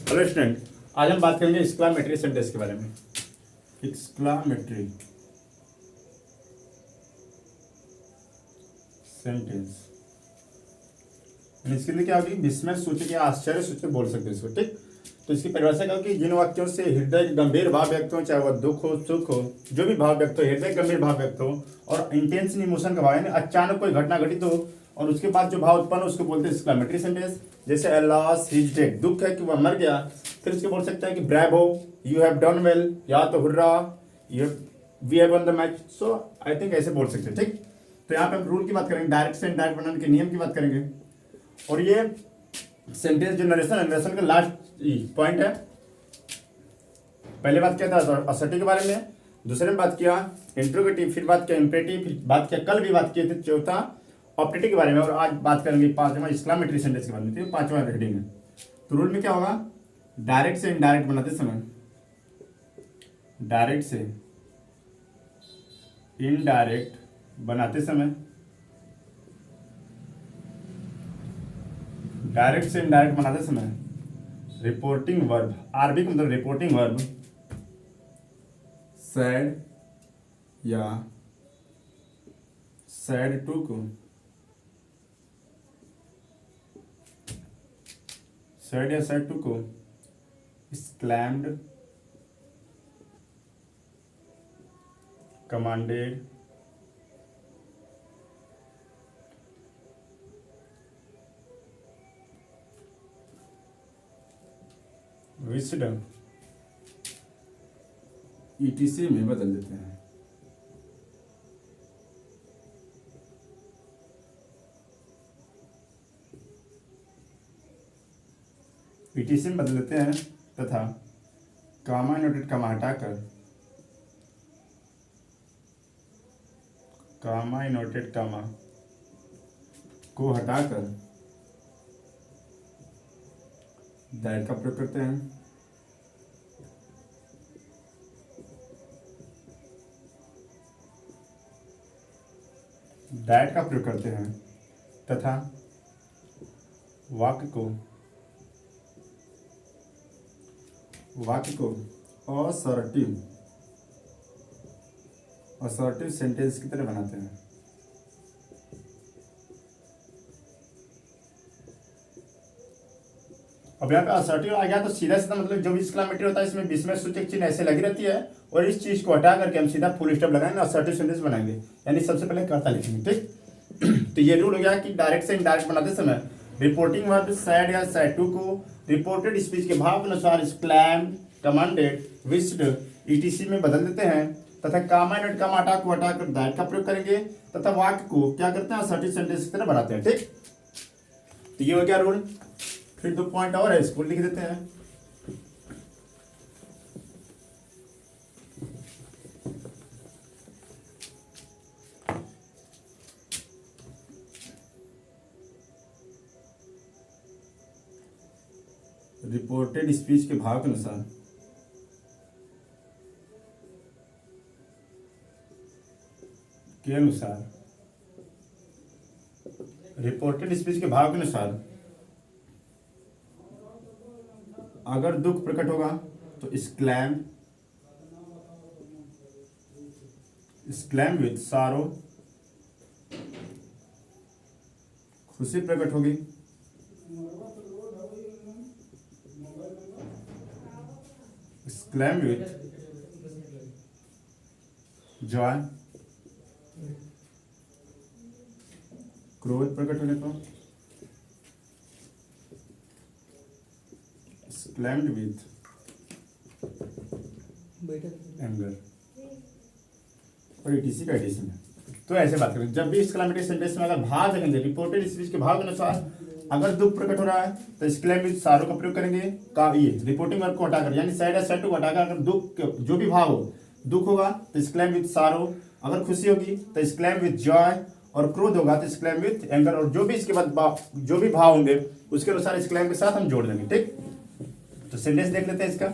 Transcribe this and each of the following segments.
Hello student, आज हम बात करेंगे एक्सक्लामेटरी सेंटेंस के बारे में। एक्सक्लामेटरी सेंटेंस इसके लिए क्या होगी? विस्मय सूचक या आश्चर्य सूचक बोल सकते हैं इसको, ठीक। तो इसकी परिभाषा क्या होगी? जिन वाक्यों से हृदय गंभीर भाव व्यक्त हो, चाहे वह दुख हो, सुख हो, जो भी भाव व्यक्त हो, हृदय गंभीर भाव व्यक्त हो और इंटेंस इमोशन का भाव, यानी अचानक कोई घटना घटित हो और उसके बाद जो भाव उत्पन्न हो उसको बोलते हैं एक्सक्लामेटरी सेंटेंस। जैसे लॉस, हिज डेथ, दुख है कि वह मर गया, फिर उसके बोल सकते हैं कि bravo, you have done well, या तो hurrah, you we have won the match. So I think ऐसे बोल सकते हैं, ठीक। तो यहाँ पे हम रूल की बात करेंगे, डायरेक्ट से इनडायरेक्ट बनाने के नियम की बात करेंगे। और ये सेंटेंस जो नरेशन का लास्ट पॉइंट है। पहले बात किया था असर्टिव के बारे में, दूसरे में बात किया इंट्रोगेटिव, फिर बात किया इंपेरेटिव, फिर बात किया, कल भी बात किए थे चौथा ऑप्टेटिव के बारे में, और आज बात करेंगे पांचवा एक्सक्लामेटरी सेंटेंस के बारे में। तो पांचवा हेडिंग है। तो रूल में क्या होगा? डायरेक्ट से इनडायरेक्ट बनाते समय, डायरेक्ट से इनडायरेक्ट बनाते समय, डायरेक्ट से इनडायरेक्ट बनाते समय रिपोर्टिंग वर्ब, आरबी का मतलब रिपोर्टिंग वर्ब, सैड या सैड टू को, सैड या सैड टू को एक्सक्लैम्ड, कमांडेड, विस्डम, ईटीसी में बदल देते हैं। ईटीसी में बदल देते हैं तथा कामा नोटेड कामा हटाकर, कामा नोटेड कामा को हटाकर दैट का प्रयोग करते हैं। दैट का प्रयोग करते हैं तथा वाक्य को असर्टिव सेंटेंस की तरह बनाते हैं। अब यहाँ पे असर्टिव आ गया तो सीधा सीधा मतलब जो भी एक्सक्लामेटरी होता है इसमें विस्मय सूचक चिन्ह ऐसे लगी रहती है, और इस चीज को हटा करके हम सीधा फुल स्टॉप लगाएंगे, असर्टिव सेंटेंस बनाएंगे, यानी सबसे पहले कर्ता लिखेंगे, ठीक। तो ये रूल हो गया कि डायरेक्ट से इनडायरेक्ट बनाते समय रिपोर्टिंग वर्ब सैड या सैड टू को रिपोर्टेड स्पीच के भाव के अनुसार एक्सक्लैम्ड, कमांडेड, विश्ड, ईटीसी में बदल देते हैं तथा कामा नोट कामा हटा को हटाकर दैट का प्रयोग करेंगे तथा वाक्य को क्या करते हैं? असर्टिव सेंटेंस की तरह बनाते हैं, ठीक। तो ये हो गया रूल। फिर 2 पॉइंट और है, इसको लिख देते हैं। रिपोर्टेड स्पीच के भाव के अनुसार रिपोर्टेड स्पीच के भाव के अनुसार अगर दुख प्रकट होगा तो एक्सक्लैम विथ सारो, खुशी प्रकट होगी, एक्सक्लैम विथ जॉय, क्रोध प्रकट होने पर एक्सक्लैम्ड विथ एंगर, और ईटीसी का ईटीसी में। तो ऐसे बात करें, जब भी एक्सक्लेमेटरी सेंटेंस में अगर भाव देखेंगे रिपोर्टेड स्पीच के भाव के अनुसार अगर दुख प्रकट हो रहा है तो एक्सक्लेम विथ सारो का प्रयोग करेंगे, का ये रिपोर्टिंग वर्ब को हटाकर, यानी सैड या सैड टू को हटाकर अगर दुख जो भी भाव हो, दुख होगा तो एक्सक्लेम विथ सारो, अगर खुशी होगी तो एक्सक्लेम विथ जॉय, और क्रोध होगा तो एक्सक्लेम विथ एंगर, और जो भी इसके बाद जो भी भाव होंगे उसके अनुसार एक्सक्लेम के साथ हम जोड़ देंगे, ठीक। तो सेंटेंस देख लेते हैं इसका।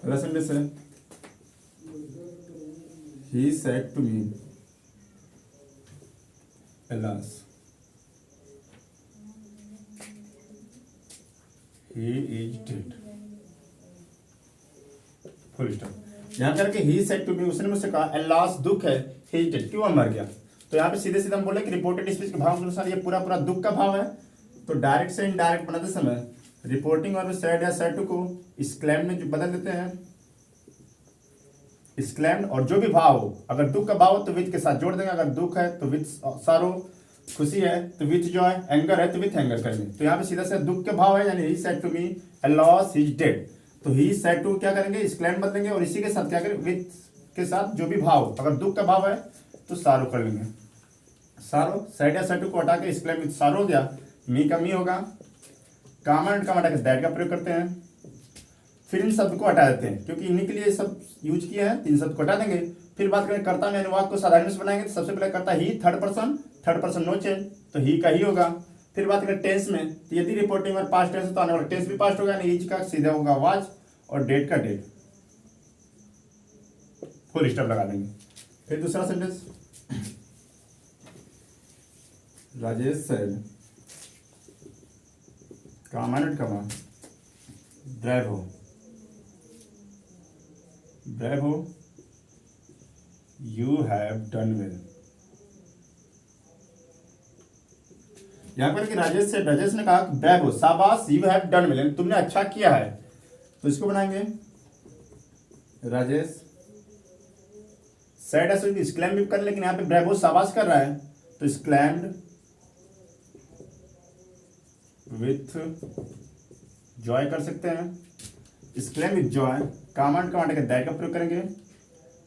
पहला सेंटेंस है he said to me, alas, he is dead. Full stop. यहाँ करके ही सेड टू मी, उसने मुझसे कहा अल्लास दुख है, ही इज डेड, क्यों वह मर गया। तो यहाँ पे सीधे सीधे हम बोले कि रिपोर्टेड स्पीच के भाव के अनुसार ये पूरा पूरा दुख का भाव है। तो डायरेक्ट से इनडायरेक्ट बनाते समय रिपोर्टिंग और सैड या सैड टू को एक्सक्लेम्ड में जो बदल देते हैं, एक्सक्लेम्ड, और जो भी भाव हो, अगर दुख का भाव हो तो विथ के साथ जोड़ देंगे, अगर दुख है तो विथ सारो, खुशी है तो विथ जॉय, एंगर है तो विथ एंगर करेंगे। तो यहाँ पे सीधा से दुख के भाव है, यानी he said to me alas he is dead, तो ही सेड टू क्या करेंगे, एक्सक्लेम्ड बदलेंगे, और इसी के साथ क्या करें, विथ के साथ जो भी भाव, अगर दुख का भाव है तो सारो कर लेंगे, सारो। सैड या सैड टू को हटा के एक्सक्लेम विथ सारो हो गया, मी का मी होगा, कामा एंड कामा हटा के दैट का प्रयोग करते हैं। फिर इन शब्द को हटा देते हैं, क्योंकि इन्हीं के लिए सब यूज किए हैं, तीन शब्द को हटा देंगे। फिर बात करें कर्ता में अनुवाद को साधारण से बनाएंगे, तो सबसे पहले कर्ता ही, थर्ड पर्सन नो चेंज, तो ही का ही होगा। फिर बात करें टेंस में, तो यदि रिपोर्टिंग में पास्ट टेंस है तो आने वाला टेंस भी पास्ट होगा, यानी इज का सीधा होगा वाज, और डेट का डेट, फुल स्टॉप लगा देंगे। फिर दूसरा sentence, Rajesh said comma and comma bravo you have done well. यहां पर कि राजेश ने कहा ब्रेवो शाबाश, यू हैव डन वेल, तुमने अच्छा किया है। तो इसको बनाएंगे राजेश सैड ऐसे एक्सक्लेम भी कर, लेकिन यहाँ पे ब्रेवो शाबाश कर रहा है, तो एक्सक्लेम्ड विथ जॉय कर सकते हैं, exclaim with joy, comma and comma के दैट का प्रयोग करेंगे।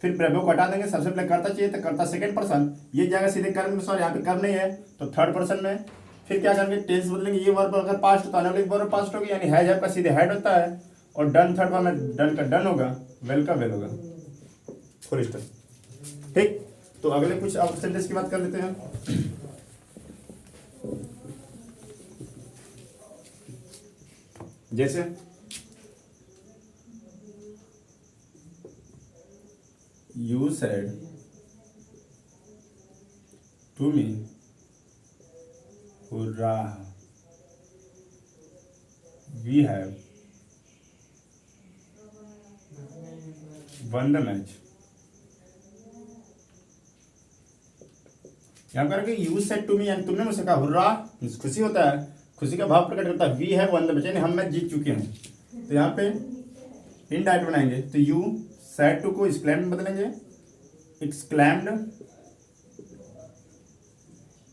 फिर ब्रेवो को हटा देंगे, सबसे पहले कर्ता चाहिए तो कर्ता सेकंड पर्सन, ये जाएगा सीधे कर्म में, सॉरी यहाँ पे कर्म नहीं है तो थर्ड पर्सन में। फिर क्या करेंगे, टेंस बदलेंगे, ये वर्ब अगर पास्ट तो आने वाले वर्ब पास्ट होगी, यानी हैज आपका सीधे हैड होता है, और डन थर्ड फॉर्म में डन का डन होगा, वेल का वेल होगा, फुल स्टॉप। ठीक, तो अगले कुछ और सेंटेंस की बात कर लेते हैं। जैसे you said to me hurrah we have won the match. यहाँ करके यू सेड टू मी, यानी तुमने मुझसे कहा, हुर्रा खुशी होता है, खुशी का भाव प्रकट करता है, we have won the match, यानी हम मैच जीत चुके हैं। तो यहाँ पे इनडायरेक्ट बनाएंगे, तो यू सेड टू को एक्सक्लेम्ड में बदलेंगे, एक्सक्लेम्ड,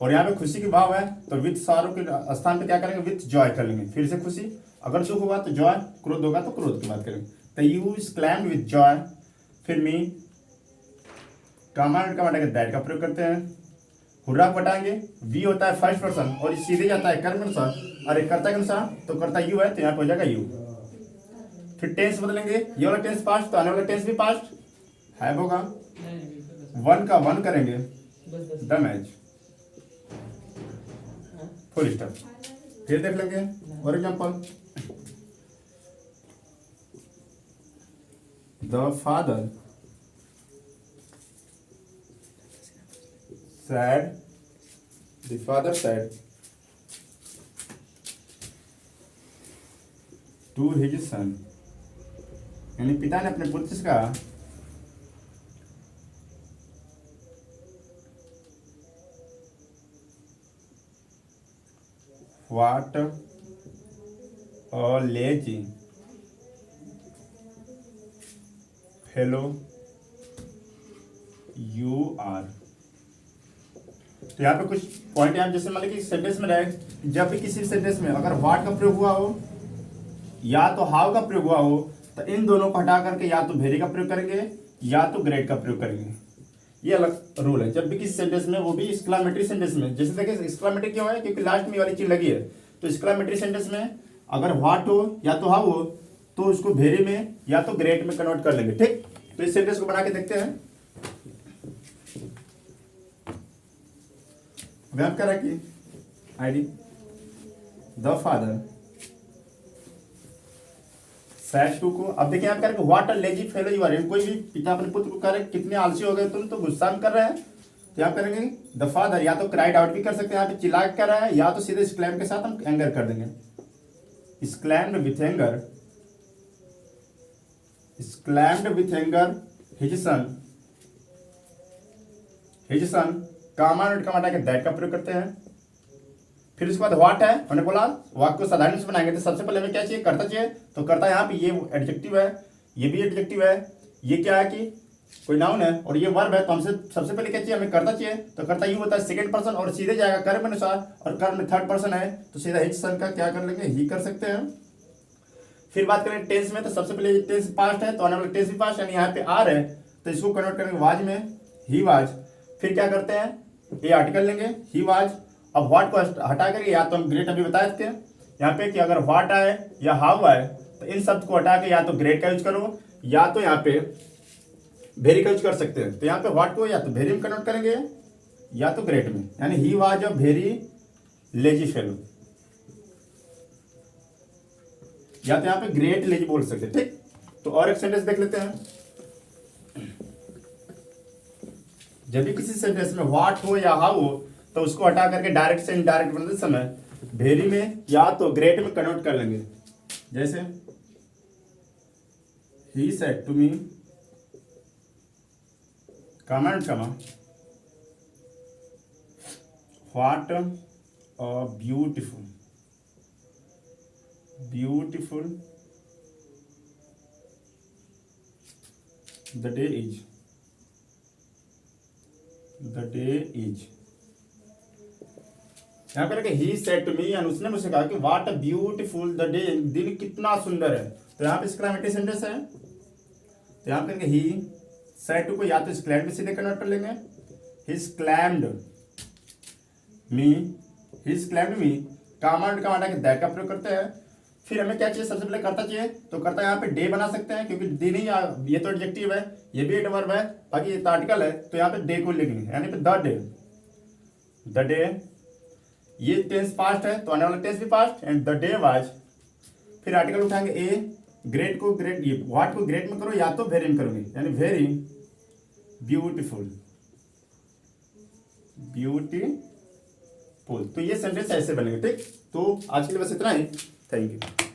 और यहाँ पे खुशी की भाव है तो विथ सारो के स्थान पे क्या करेंगे, विथ जॉय कर लेंगे। फिर से खुशी, अगर दुख हुआ तो जॉय, क्रोध होगा तो क्रोध की बात करेंगे। तो यू एक्सक्लेम्ड विथ जॉय, फिर मी कामा एंड कामा के दैट का प्रयोग करते हैं, हुर्रा को हटाएंगे, वी होता है फर्स्ट पर्सन और सीधे जाता है कर्म के अनुसार, और एक कर्ता के अनुसार, तो कर्ता यू है तो यहाँ पे हो जाएगा यू। फिर टेंस बदलेंगे, ये वाला टेंस पास्ट तो आने वाला टेंस भी पास्ट हैव होगा, वन का वन करेंगे, द मैच, फुल स्टॉप। फिर देख लेंगे for example, the father said, the father said to his son, यानी पिता ने अपने पुत्र से कहा, what a lazy fellow you are। तो यहाँ पे कुछ पॉइंट यहाँ जैसे मतलब कि सेंटेंस में रहे, जब भी किसी सेंटेंस में अगर व्हाट का प्रयोग हुआ हो या तो हाउ का प्रयोग हुआ हो, तो इन दोनों को हटा करके या तो वेरी का प्रयोग करेंगे या तो ग्रेट का प्रयोग करेंगे। ये अलग रूल है जब भी किसी सेंटेंस में, वो भी एक्सक्लेमेटरी सेंटेंस में। जैसे देखिए एक्सक्लेमेटरी क्यों है, क्योंकि लास्ट में वाली चीज लगी है। तो एक्सक्लेमेटरी सेंटेंस में अगर व्हाट हो या तो हाउ हो तो उसको वेरी में या तो ग्रेट में कन्वर्ट कर लेंगे। ठीक, तो इस सेंटेंस को बना के देखते हैं। वर्ब का रखिए आईडी, द फादर सेट टू को, अब देखिए आप कह रहे हैं what a lazy fellow you are, कोई भी पिता अपने पुत्र को कह रहे कितने आलसी हो गए तुम, तो गुस्सा में कर रहे हैं, तो यहाँ करेंगे द फादर, या तो क्राइड आउट भी कर सकते हैं, यहाँ पे चिल्ला के कर रहा है, या तो सीधे स्क्लैम के साथ हम एंगर कर देंगे, exclaimed with anger, exclaimed with anger his son, comma note का हटा के दैट का प्रयोग करते हैं। फिर उसके बाद व्हाट है, हमने बोला वाक्य को साधारण से बनाएंगे, तो सबसे पहले हमें क्या चाहिए, कर्ता चाहिए, तो कर्ता यहाँ पे ये एडजेक्टिव है, ये भी एडजेक्टिव है, ये क्या है कि कोई नाउन है, और ये वर्ब है, तो हमसे सबसे पहले क्या चाहिए, हमें कर्ता चाहिए, तो कर्ता यू होता है सेकंड पर्सन और सीधे जाएगा कर्म अनुसार, और कर्म में थर्ड पर्सन है तो सीधा हिज सन का क्या कर लेंगे, ही कर सकते हैं। फिर बात करें टेंस में, तो सबसे पहले टेंस पास्ट है, तो आने वाला टेंस भी पास्ट, यानी यहाँ पे आर है, तो इसको कन्वर्ट करेंगे वाज में, ही वाज। फिर क्या करते हैं, ये आर्टिकल लेंगे ही वाज, अब व्हाट को हटा करके, या तो हम ग्रेट अभी बताए थे यहाँ पे कि अगर व्हाट आए या हाउ आए, तो इन शब्द को हटा के या तो ग्रेट का यूज करो, या तो यहाँ पे वेरी का यूज कर सकते हैं। तो यहाँ पे व्हाट को या तो वेरी में कन्वर्ट करेंगे या तो ग्रेट में, यानी he was a very lazy fellow, या तो यहाँ पे ग्रेट लेजी बोल सकते हैं। ठीक, तो और एक सेंटेंस देख लेते हैं। जब भी किसी सेंटेंस में व्हाट हो या हाउ हो, तो उसको हटा करके डायरेक्ट से इनडायरेक्ट बनाते समय वेरी में या तो ग्रेट में कन्वर्ट कर लेंगे। जैसे ही said to me, comment comma, what a beautiful the day is, यहाँ पर ही सेड टू मी, उसने मुझसे कहा कि what a beautiful the day, दिन कितना सुंदर है, तो यहाँ पे एक्सक्लेमेटरी सेंटेंस है, तो यहाँ पे ही सेड टू को या तो स्क्लैम्ड में सीधे कन्वर्ट कर लेंगे, हिज क्लैम्ड मी, कामा का हटा के दैट का प्रयोग करते हैं। फिर हमें क्या चाहिए, सबसे पहले कर्ता चाहिए, तो कर्ता यहाँ पे डे बना सकते हैं, क्योंकि दिन ही ये तो एडजेक्टिव है, ये भी एडवर्ब है, बाकी ये आर्टिकल है, तो यहाँ पे डे को लिखेंगे, यानी पे द डे, ये टेंस पास्ट है, तो आने वाला टेंस भी past, and the day was. फिर आर्टिकल उठाएंगे ए, ग्रेट को ग्रेट, ये व्हाट को ग्रेट में करो या तो वेरी में करोगे, यानी वेरी ब्यूटीफुल, तो ये सेंटेंस ऐसे बनेंगे। ठीक, तो आज के लिए बस इतना ही, थैंक यू।